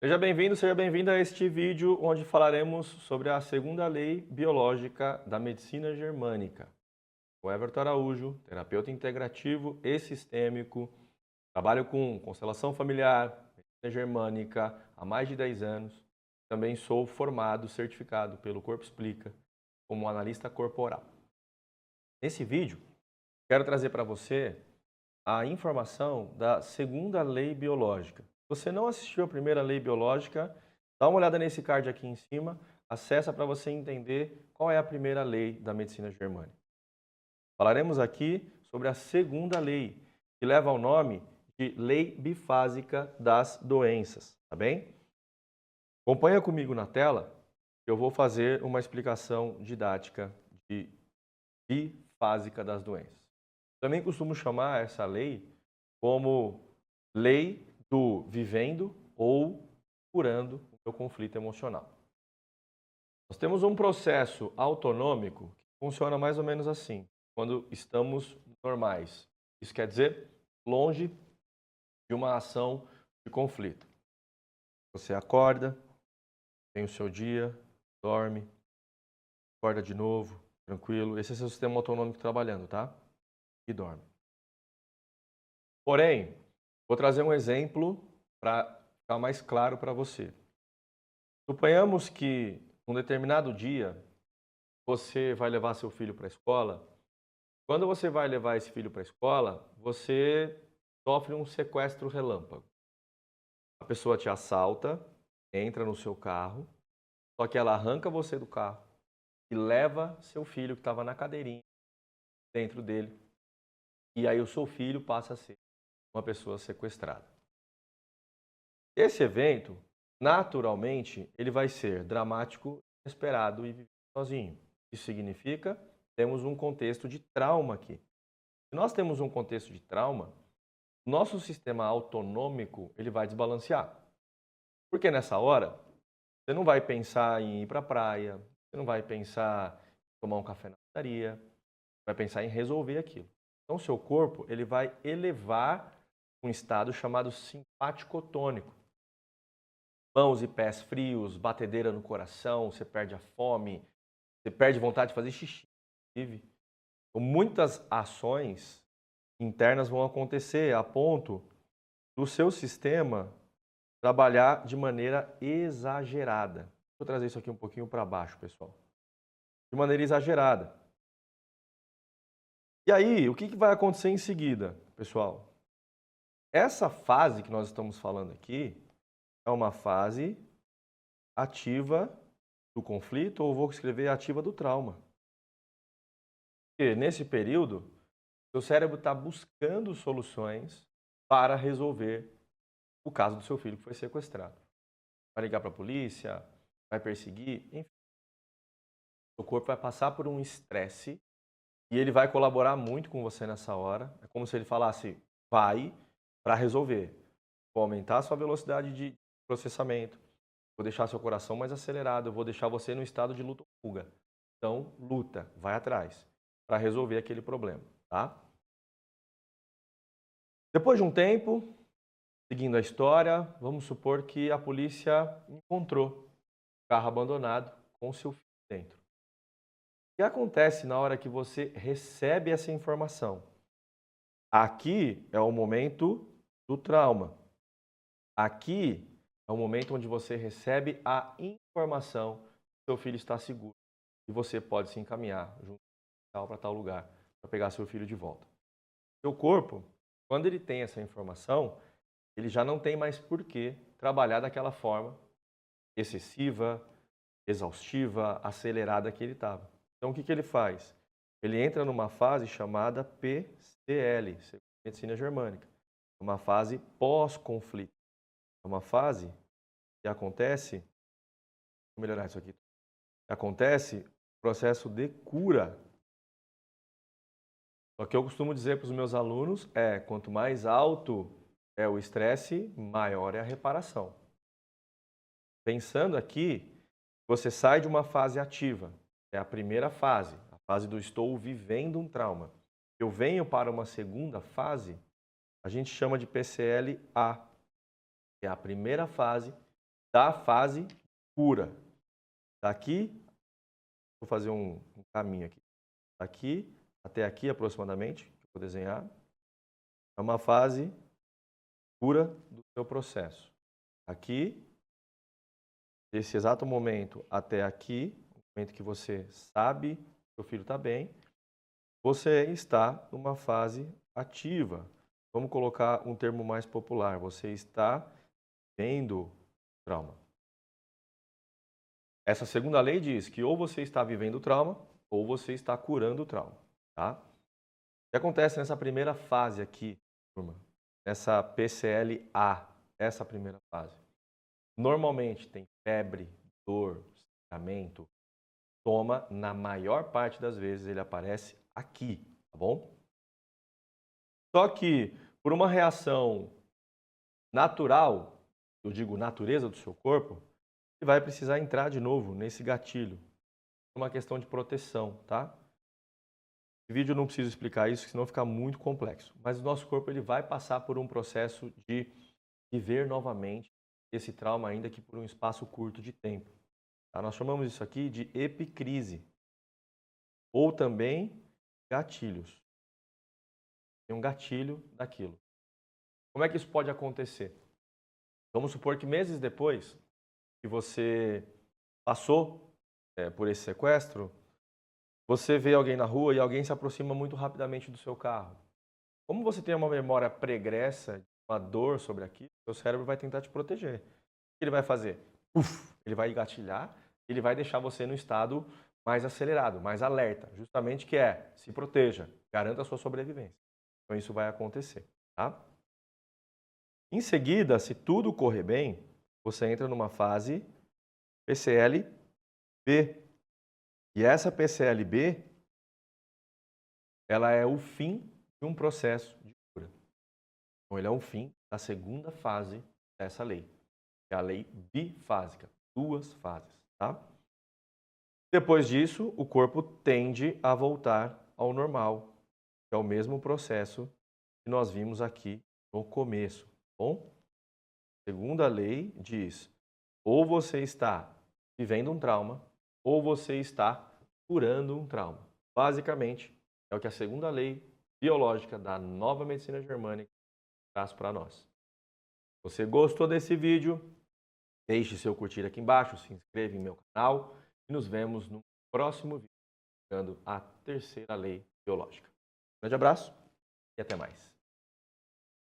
Seja bem-vinda a este vídeo onde falaremos sobre a segunda lei biológica da medicina germânica. O Everton Araújo, terapeuta integrativo e sistêmico, trabalho com constelação familiar, medicina germânica há mais de 10 anos. Também sou formado, certificado pelo Corpo Explica como analista corporal. Nesse vídeo, quero trazer para você a informação da segunda lei biológica. Se você não assistiu a primeira lei biológica, dá uma olhada nesse card aqui em cima, acessa para você entender qual é a primeira lei da medicina germânica. Falaremos aqui sobre a segunda lei, que leva ao nome de Lei Bifásica das Doenças, tá bem? Acompanha comigo na tela, que eu vou fazer uma explicação didática de bifásica das doenças. Também costumo chamar essa lei como lei do vivendo ou curando o meu conflito emocional. Nós temos um processo autonômico que funciona mais ou menos assim, quando estamos normais. Isso quer dizer longe de uma ação de conflito. Você acorda, tem o seu dia, dorme, acorda de novo, tranquilo. Esse é o seu sistema autonômico trabalhando, tá? E dorme. Porém, vou trazer um exemplo para ficar mais claro para você. Suponhamos que, num determinado dia, você vai levar seu filho para a escola. Quando você vai levar esse filho para a escola, você sofre um sequestro relâmpago. A pessoa te assalta, entra no seu carro, só que ela arranca você do carro e leva seu filho que estava na cadeirinha dentro dele. E aí o seu filho passa a ser uma pessoa sequestrada. Esse evento, naturalmente, ele vai ser dramático, inesperado e vivido sozinho. Isso significa que temos um contexto de trauma aqui. Se nós temos um contexto de trauma, nosso sistema autonômico ele vai desbalancear. Porque nessa hora, você não vai pensar em ir para a praia, você não vai pensar em tomar um café na padaria, vai pensar em resolver aquilo. Então, o seu corpo ele vai elevar um estado chamado simpático-tônico. Mãos e pés frios, batedeira no coração, você perde a fome, você perde vontade de fazer xixi, inclusive. Então, muitas ações internas vão acontecer a ponto do seu sistema trabalhar de maneira exagerada. Vou trazer isso aqui um pouquinho para baixo, pessoal. De maneira exagerada. E aí, o que vai acontecer em seguida, pessoal? Essa fase que nós estamos falando aqui é uma fase ativa do conflito, ou vou escrever ativa do trauma. Porque nesse período, seu cérebro está buscando soluções para resolver o caso do seu filho que foi sequestrado. Vai ligar para a polícia, vai perseguir, enfim. O corpo vai passar por um estresse e ele vai colaborar muito com você nessa hora. É como se ele falasse, vai para resolver. Vou aumentar a sua velocidade de processamento, vou deixar seu coração mais acelerado, eu vou deixar você no estado de luta ou fuga. Então, luta, vai atrás, para resolver aquele problema, tá? Depois de um tempo, seguindo a história, vamos supor que a polícia encontrou o carro abandonado com seu filho dentro. O que acontece na hora que você recebe essa informação? Aqui é o momento do trauma. Aqui é o momento onde você recebe a informação que seu filho está seguro e você pode se encaminhar junto para tal lugar para pegar seu filho de volta. Seu corpo, quando ele tem essa informação, ele já não tem mais por que trabalhar daquela forma excessiva, exaustiva, acelerada que ele estava. Então, o que ele faz? Ele entra numa fase chamada PCL, Medicina Germânica, uma fase pós-conflito. É uma fase que acontece, vou melhorar isso aqui, acontece o processo de cura. O que eu costumo dizer para os meus alunos é, quanto mais alto é o estresse, maior é a reparação. Pensando aqui, você sai de uma fase ativa, é a primeira fase, a fase do estou vivendo um trauma. Eu venho para uma segunda fase, a gente chama de PCL-A, que é a primeira fase da fase cura. Daqui, vou fazer um caminho aqui. Daqui até aqui aproximadamente, vou desenhar, é uma fase cura do seu processo. Aqui, desse exato momento até aqui, o momento que você sabe que seu filho está bem, você está numa fase ativa. Vamos colocar um termo mais popular. Você está vivendo trauma. Essa segunda lei diz que ou você está vivendo o trauma ou você está curando o trauma. Tá? O que acontece nessa primeira fase aqui, turma? Nessa PCL-A, essa primeira fase? Normalmente tem febre, dor, sangramento. Toma, na maior parte das vezes ele aparece aqui, tá bom? Só que por uma reação natural, eu digo natureza do seu corpo, você vai precisar entrar de novo nesse gatilho. É uma questão de proteção, tá? Esse vídeo eu não preciso explicar isso, senão fica muito complexo. Mas o nosso corpo ele vai passar por um processo de viver novamente esse trauma, ainda que por um espaço curto de tempo. Tá? Nós chamamos isso aqui de epicrise. Ou também gatilhos. Tem um gatilho daquilo. Como é que isso pode acontecer? Vamos supor que meses depois que você passou por esse sequestro, você vê alguém na rua e alguém se aproxima muito rapidamente do seu carro. Como você tem uma memória pregressa, uma dor sobre aquilo, seu cérebro vai tentar te proteger. O que ele vai fazer? Ele vai gatilhar, ele vai deixar você no estado mais acelerado, mais alerta, justamente que é, se proteja, garanta a sua sobrevivência. Então isso vai acontecer, tá? Em seguida, se tudo correr bem, você entra numa fase PCL-B. E essa PCL-B, ela é o fim de um processo de cura. Então ele é o fim da segunda fase dessa lei, que é a lei bifásica, 2 fases, tá? Depois disso, o corpo tende a voltar ao normal, que é o mesmo processo que nós vimos aqui no começo, tá bom? A segunda lei diz, ou você está vivendo um trauma, ou você está curando um trauma. Basicamente, é o que a segunda lei biológica da nova medicina germânica traz para nós. Se você gostou desse vídeo, deixe seu curtir aqui embaixo, se inscreva em meu canal e nos vemos no próximo vídeo, explicando a terceira lei biológica. Um grande abraço e até mais.